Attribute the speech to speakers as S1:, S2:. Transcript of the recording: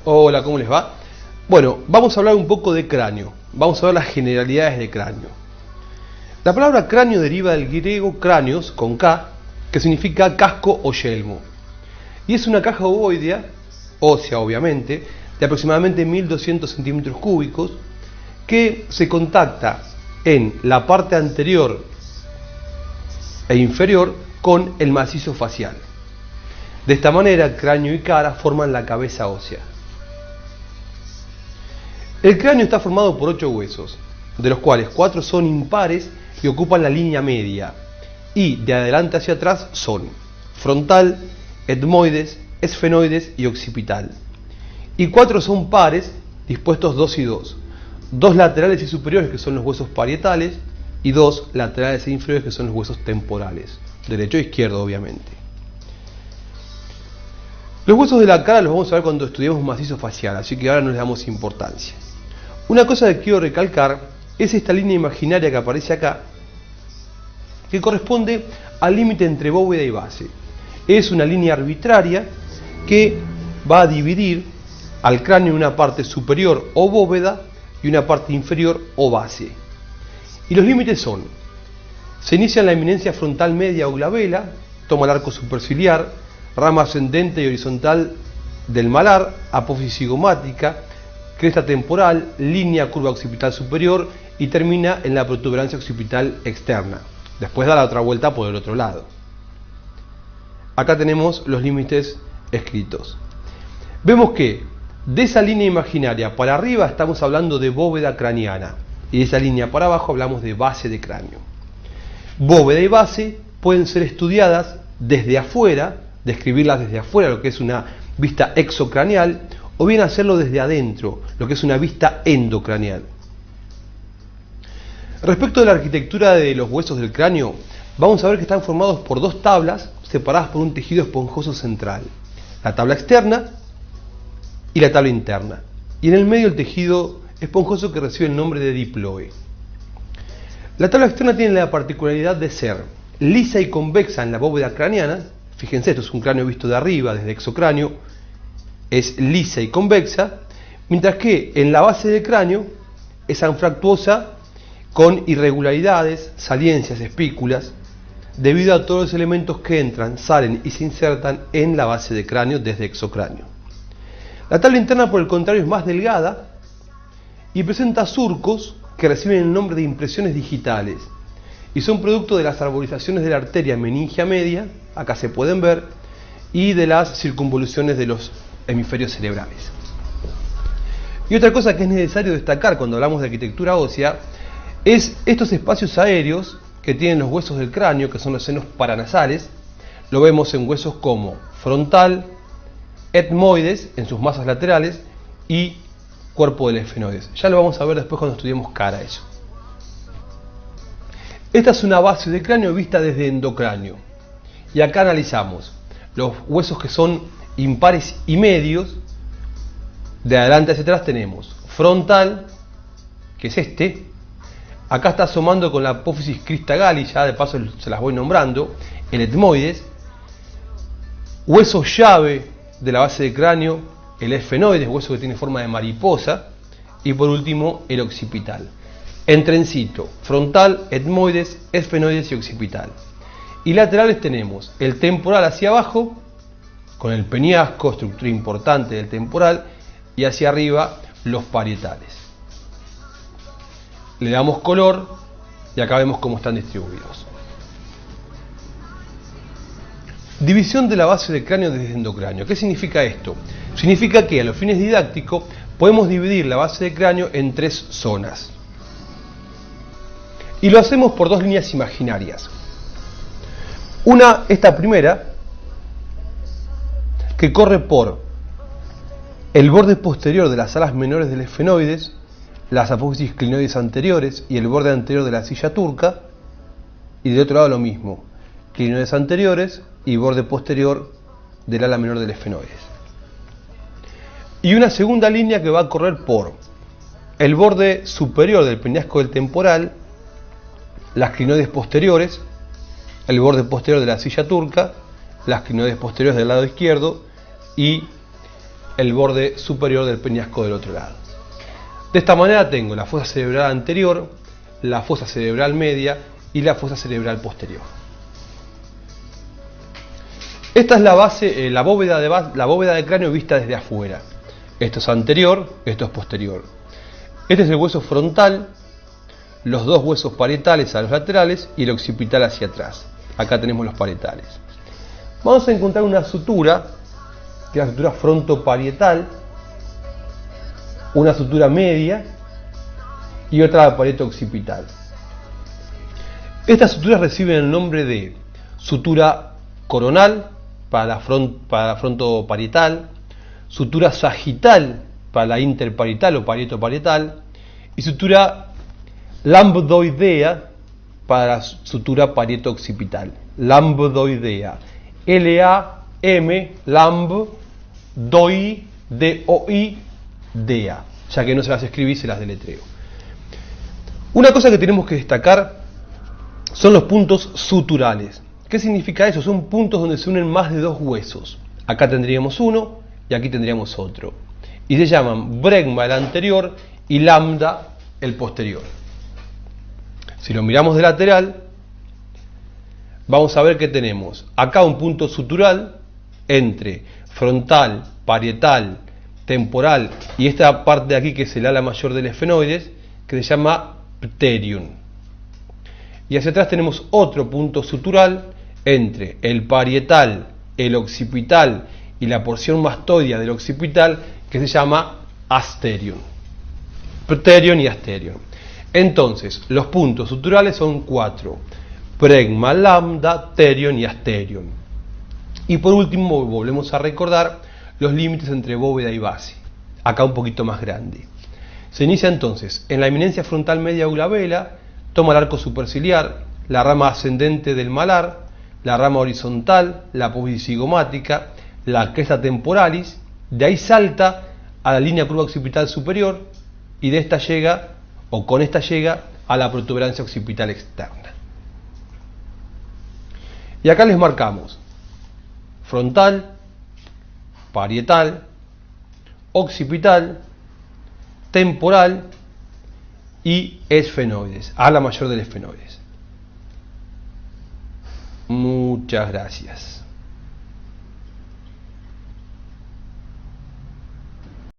S1: Hola, ¿cómo les va? Bueno, vamos a hablar un poco de cráneo. Vamos a ver las generalidades de cráneo. La palabra cráneo deriva del griego cráneos, con K, que significa casco o yelmo. Y es una caja ovoidea, ósea obviamente, de aproximadamente 1200 centímetros cúbicos, que se contacta en la parte anterior e inferior con el macizo facial. De esta manera, cráneo y cara forman la cabeza ósea. El cráneo está formado por 8 huesos, de los cuales 4 son impares y ocupan la línea media, y de adelante hacia atrás son frontal, etmoides, esfenoides y occipital. Y 4 son pares, dispuestos 2 y 2, 2 laterales y superiores, que son los huesos parietales, y 2 laterales e inferiores, que son los huesos temporales, derecho e izquierdo obviamente. Los huesos de la cara los vamos a ver cuando estudiemos macizo facial, así que ahora no les damos importancia. Una cosa que quiero recalcar es esta línea imaginaria que aparece acá, que corresponde al límite entre bóveda y base. Es una línea arbitraria que va a dividir al cráneo en una parte superior o bóveda y una parte inferior o base. Y los límites son: se inicia en la eminencia frontal media o glabela, toma el arco superciliar, rama ascendente y horizontal del malar, apófisis cigomática, cresta temporal, línea curva occipital superior y termina en la protuberancia occipital externa. Después da la otra vuelta por el otro lado. Acá tenemos los límites escritos. Vemos que de esa línea imaginaria para arriba estamos hablando de bóveda craneana y de esa línea para abajo hablamos de base de cráneo. Bóveda y base pueden ser estudiadas desde afuera, describirlas desde afuera, lo que es una vista exocraneal, o bien hacerlo desde adentro, lo que es una vista endocraneal. Respecto de la arquitectura de los huesos del cráneo, vamos a ver que están formados por 2 tablas separadas por un tejido esponjoso central, la tabla externa y la tabla interna, y en el medio el tejido esponjoso que recibe el nombre de diploe. La tabla externa tiene la particularidad de ser lisa y convexa en la bóveda craneana. Fíjense, esto es un cráneo visto de arriba, desde exocráneo, es lisa y convexa, mientras que en la base del cráneo es anfractuosa con irregularidades, saliencias, espículas, debido a todos los elementos que entran, salen y se insertan en la base del cráneo desde exocráneo. La tabla interna, por el contrario, es más delgada y presenta surcos que reciben el nombre de impresiones digitales y son producto de las arborizaciones de la arteria meningia media, acá se pueden ver, y de las circunvoluciones de los hemisferios cerebrales. Y otra cosa que es necesario destacar cuando hablamos de arquitectura ósea es estos espacios aéreos que tienen los huesos del cráneo, que son los senos paranasales. Lo vemos en huesos como frontal, etmoides en sus masas laterales y cuerpo del esfenoides. Ya lo vamos a ver después cuando estudiemos cara eso. Esta es una base de cráneo vista desde endocráneo. Y acá analizamos los huesos que son impares y medios. De adelante hacia atrás tenemos frontal, que es este. Acá está asomando con la apófisis crista galli, ya de paso se las voy nombrando, el etmoides. Hueso llave de la base de cráneo, el esfenoides, hueso que tiene forma de mariposa. Y por último, el occipital. En trencito, frontal, etmoides, esfenoides y occipital. Y laterales tenemos el temporal hacia abajo, con el peñasco, estructura importante del temporal, y hacia arriba los parietales. Le damos color y acá vemos cómo están distribuidos. División de la base del cráneo desde endocráneo. ¿Qué significa esto? Significa que a los fines didácticos podemos dividir la base del cráneo en 3 zonas. Y lo hacemos por 2 líneas imaginarias. Una, esta primera, que corre por el borde posterior de las alas menores del esfenoides, las apófisis clinoides anteriores y el borde anterior de la silla turca, y de otro lado lo mismo, clinoides anteriores y borde posterior del ala menor del esfenoides. Y una segunda línea que va a correr por el borde superior del peñasco del temporal, las clinoides posteriores, el borde posterior de la silla turca, las clinoides posteriores del lado izquierdo y el borde superior del peñasco del otro lado. De esta manera tengo la fosa cerebral anterior, la fosa cerebral media y la fosa cerebral posterior. Esta es la base, la bóveda del cráneo vista desde afuera. Esto es anterior, esto es posterior. Este es el hueso frontal, los dos huesos parietales a los laterales y el occipital hacia atrás. Acá tenemos los parietales. Vamos a encontrar una sutura, que es la sutura frontoparietal, una sutura media y otra parieto occipital. Estas suturas reciben el nombre de sutura coronal para la frontoparietal, sutura sagital para la interparietal o parieto-parietal y sutura lambdoidea para la sutura parieto-occipital. Lambdoidea. L-A-M, lamb, doi, D-O-I, dea. Ya que no se las escribí, se las deletreo. Una cosa que tenemos que destacar son los puntos suturales. ¿Qué significa eso? Son puntos donde se unen más de dos huesos. Acá tendríamos uno y aquí tendríamos otro. Y se llaman bregma el anterior y lambda el posterior. Si lo miramos de lateral, vamos a ver que tenemos acá un punto sutural entre frontal, parietal, temporal y esta parte de aquí que es el ala mayor del esfenoides, que se llama pterium. Y hacia atrás tenemos otro punto sutural entre el parietal, el occipital y la porción mastoidea del occipital, que se llama asterium. Pterium y asterium. Entonces, los puntos suturales son 4: bregma, lambda, pterium y asterium. Y por último, volvemos a recordar los límites entre bóveda y base, acá un poquito más grande. Se inicia entonces en la eminencia frontal media o glabela, toma el arco superciliar, la rama ascendente del malar, la rama horizontal, la apófisis cigomática, la cresta temporalis, de ahí salta a la línea curva occipital superior y de esta llega, o con esta llega, a la protuberancia occipital externa. Y acá les marcamos frontal, parietal, occipital, temporal y esfenoides, ala mayor del esfenoides. Muchas gracias.